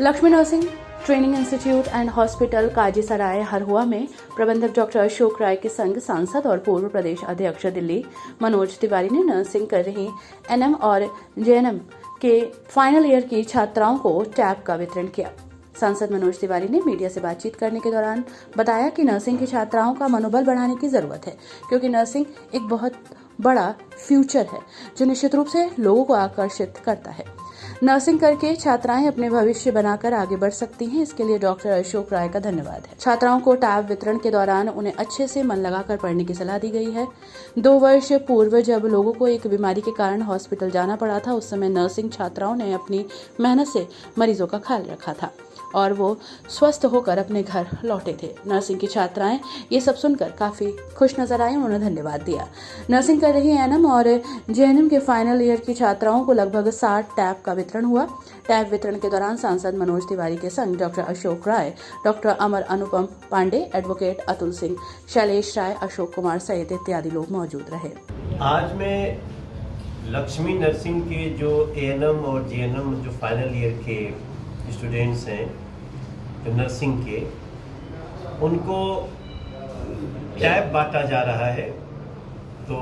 Lakshmi nursing training institute and hospital Kajisarai Harhua में प्रबंधक doctor Ashok राय के संग सांसद और पूर्व प्रदेश अध्यक्ष दिल्ली मनोज तिवारी ने नर्सिंग कर रही एनएम और जेएनएम के फाइनल ईयर की छात्राओं को टैब का वितरण किया। सांसद मनोज तिवारी ने मीडिया से बातचीत करने के दौरान बताया कि नर्सिंग की छात्राओं का मनोबल बढ़ाने की जरूरत है, क्योंकि नर्सिंग एक बहुत बड़ा फ्यूचर है जो निश्चित रूप से लोगों को आकर्षित करता है। नर्सिंग करके छात्राएं अपने भविष्य बनाकर आगे बढ़ सकती हैं, इसके लिए डॉक्टर अशोक राय का धन्यवाद है। छात्राओं को टैब वितरण के दौरान उन्हें अच्छे से मन लगाकर पढ़ने की सलाह दी गई है। 2 वर्ष पूर्व जब लोगों को एक बीमारी के कारण हॉस्पिटल जाना पड़ा था, उस समय नर्सिंग छात्राओं ने अपनी मेहनत से मरीजों का ख्याल रखा था और वो स्वस्थ होकर अपने घर लौटे थे। नर्सिंग की छात्राएं ये सब सुनकर काफी खुश नजर आई, उन्होंने धन्यवाद दिया। नर्सिंग कर रही एनएम और जेएनएम के फाइनल ईयर की छात्राओं को लगभग 60 टैब का वितरण हुआ। टैब वितरण के दौरान सांसद मनोज तिवारी के संग डॉक्टर अशोक राय, डॉक्टर अमर अनुपम पांडे, एडवोकेट अतुल सिंह, शैलेश राय, अशोक कुमार सहित इत्यादि लोग मौजूद रहे। आज मैं लक्ष्मी नर्सिंग के जो एएनएम और जेएनएम जो फाइनल ईयर के स्टूडेंट्स हैं जो नर्सिंग के, उनको टैब बांटा जा रहा है। तो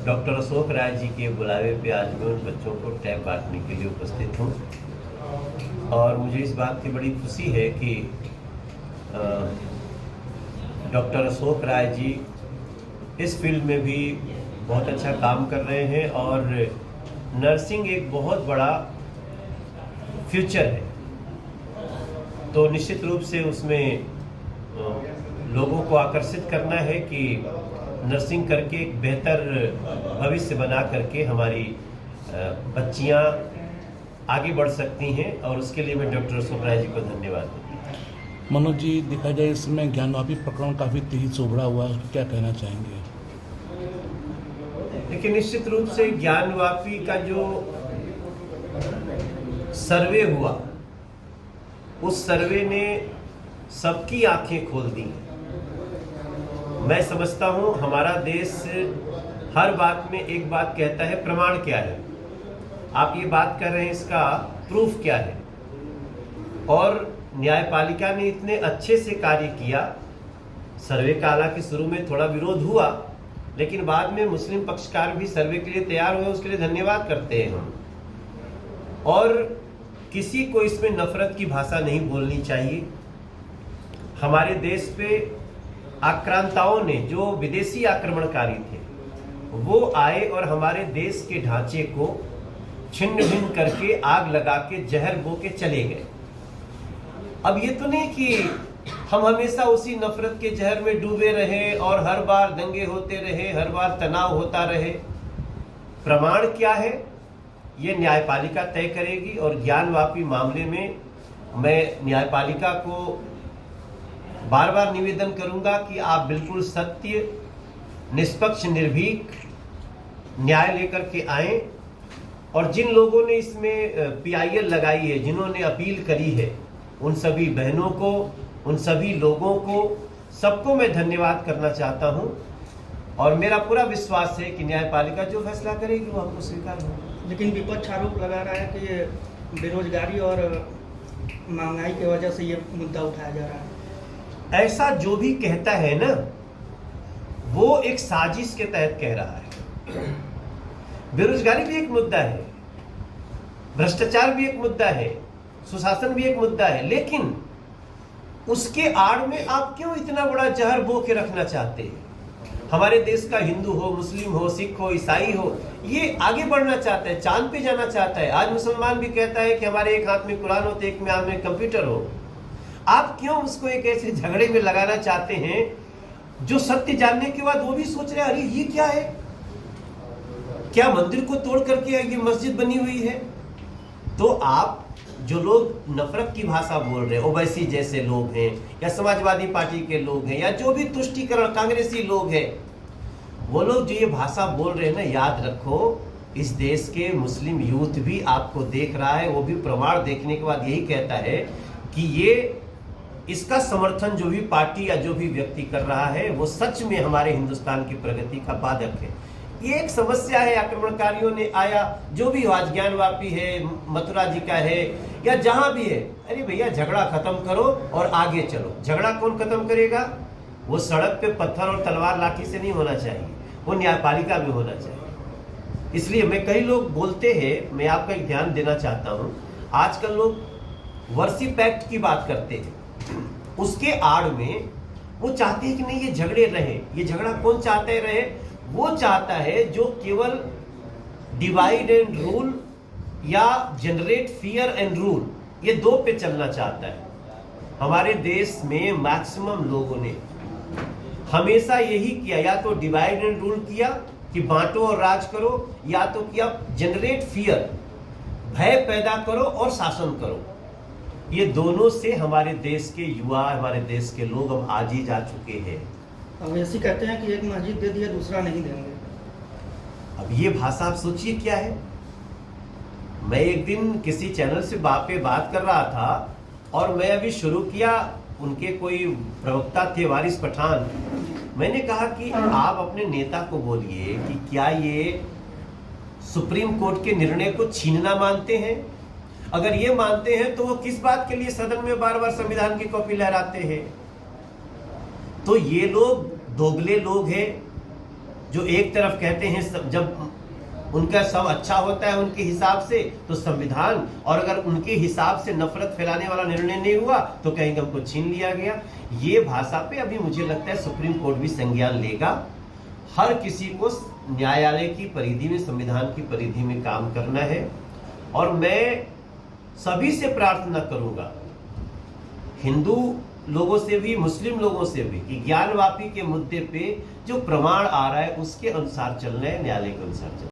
डॉक्टर अशोक राय जी के बुलावे पे आज मैं उन बच्चों को टैब बांटने के लिए उपस्थित हूँ और मुझे इस बात की बड़ी खुशी है कि डॉक्टर अशोक राय जी इस फील्ड में भी बहुत अच्छा काम कर रहे हैं और नर्सिंग एक बहुत बड़ा फ्यूचर है। तो निश्चित रूप से उसमें लोगों को आकर्षित करना है कि नर्सिंग करके एक बेहतर भविष्य बना करके हमारी बच्चियां आगे बढ़ सकती हैं और उसके लिए मैं डॉक्टर अशोक राय जी को धन्यवाद देता हूं। मनोज जी, देखा जाए इसमें ज्ञानवापी प्रकरण काफ़ी तेजी से उभरा हुआ है, क्या कहना चाहेंगे? देखिए, निश्चित रूप से ज्ञानवापी का जो सर्वे हुआ, उस सर्वे ने सबकी आंखें खोल दी। मैं समझता हूं हमारा देश हर बात में एक बात कहता है, प्रमाण क्या है, आप ये बात कर रहे हैं, इसका प्रूफ क्या है। और न्यायपालिका ने इतने अच्छे से कार्य किया। सर्वे का हालांकि शुरू में थोड़ा विरोध हुआ, लेकिन बाद में मुस्लिम पक्षकार भी सर्वे के लिए तैयार हुए, उसके लिए धन्यवाद करते हैं हम। और किसी को इसमें नफरत की भाषा नहीं बोलनी चाहिए। हमारे देश पे आक्रांताओं ने, जो विदेशी आक्रमणकारी थे, वो आए और हमारे देश के ढांचे को छिन्न भिन्न करके आग लगा के जहर बो के चले गए। अब ये तो नहीं कि हम हमेशा उसी नफरत के जहर में डूबे रहे और हर बार दंगे होते रहे, हर बार तनाव होता रहे। प्रमाण क्या है ये न्यायपालिका तय करेगी और ज्ञानवापी मामले में मैं न्यायपालिका को बार बार निवेदन करूंगा कि आप बिल्कुल सत्य, निष्पक्ष, निर्भीक न्याय लेकर के आएं और जिन लोगों ने इसमें पीआईएल लगाई है, जिन्होंने अपील करी है, उन सभी बहनों को, उन सभी लोगों को, सबको मैं धन्यवाद करना चाहता हूं और मेरा पूरा विश्वास है कि न्यायपालिका जो फैसला करेगी वो हमको स्वीकार होगा। लेकिन विपक्ष आरोप लगा रहा है कि ये बेरोजगारी और महंगाई की वजह से ये मुद्दा उठाया जा रहा है। ऐसा जो भी कहता है ना, वो एक साजिश के तहत कह रहा है। बेरोजगारी भी एक मुद्दा है, भ्रष्टाचार भी एक मुद्दा है, सुशासन भी एक मुद्दा है, लेकिन उसके आड़ में आप क्यों इतना बड़ा जहर बो के रखना चाहते हैं? हमारे देश का हिंदू हो, मुस्लिम हो, सिख हो, ईसाई हो, ये आगे बढ़ना चाहता है, चांद पे जाना चाहता है। आज मुसलमान भी कहता है कि हमारे एक हाथ में कुरान हो तो एक में हाथ में कंप्यूटर हो। आप क्यों उसको एक ऐसे झगड़े में लगाना चाहते हैं जो सत्य जानने के बाद वो भी सोच रहे हैं अरे ये क्या है, क्या मंदिर को तोड़ करके ये मस्जिद बनी हुई है? तो आप जो लोग नफरत की भाषा बोल रहे हैं, ओवैसी जैसे लोग हैं या समाजवादी पार्टी के लोग हैं या जो भी तुष्टीकरण कांग्रेसी लोग हैं, वो लोग जो ये भाषा बोल रहे हैं ना, याद रखो इस देश के मुस्लिम यूथ भी आपको देख रहा है। वो भी प्रमाण देखने के बाद यही कहता है कि ये इसका समर्थन जो भी पार्टी या जो भी व्यक्ति कर रहा है वो सच में हमारे हिंदुस्तान की प्रगति का बाधक है। ये एक समस्या है, आक्रमणकारियों ने आया, जो भी आज ज्ञानवापी है, मथुरा जी का है या जहां भी है, अरे भैया झगड़ा खत्म करो और आगे चलो। झगड़ा कौन खत्म करेगा? वो सड़क पे पत्थर और तलवार लाठी से नहीं होना चाहिए, वो न्यायपालिका में होना चाहिए। इसलिए मैं, कई लोग बोलते हैं, मैं आपका एक ध्यान देना चाहता हूं, आजकल लोग वर्शिप एक्ट की बात करते हैं, उसके आड़ में वो चाहते हैं कि नहीं ये झगड़े रहे। ये झगड़ा कौन चाहता है रहे? वो चाहता है जो केवल डिवाइड एंड रूल या जनरेट फियर एंड रूल, ये दो पे चलना चाहता है। हमारे देश में मैक्सिमम लोगों ने हमेशा यही किया, या तो डिवाइड एंड रूल किया कि बांटो और राज करो, या तो किया जनरेट फियर, भय पैदा करो और शासन करो। ये दोनों से हमारे देश के युवा, हमारे देश के लोग अब आज ही जा चुके हैं। अब ऐसे कहते हैं कि एक मस्जिद दे दिया दूसरा नहीं देंगे। अब ये भाषा आप सोचिए क्या है। मैं एक दिन किसी चैनल से बात कर रहा था और मैं अभी शुरू किया, उनके कोई प्रवक्ता थे वारिस पठान, मैंने कहा कि आप अपने नेता को बोलिए कि क्या ये सुप्रीम कोर्ट के निर्णय को छीनना मानते हैं? अगर ये मानते हैं तो वो किस बात के लिए सदन में बार बार संविधान की कॉपी लहराते हैं? तो ये लोग दोगले लोग हैं जो एक तरफ कहते हैं जब उनका सब अच्छा होता है उनके हिसाब से तो संविधान, और अगर उनके हिसाब से नफरत फैलाने वाला निर्णय नहीं हुआ तो कहेंगे हमको छीन लिया गया। ये भाषा पे अभी मुझे लगता है सुप्रीम कोर्ट भी संज्ञान लेगा। हर किसी को न्यायालय की परिधि में, संविधान की परिधि में काम करना है। और मैं सभी से प्रार्थना करूंगा, हिंदू लोगों से भी, मुस्लिम लोगों से भी, कि ज्ञानवापी के मुद्दे पे जो प्रमाण आ रहा है उसके अनुसार चलना है, न्यायालय के अनुसार चलना है।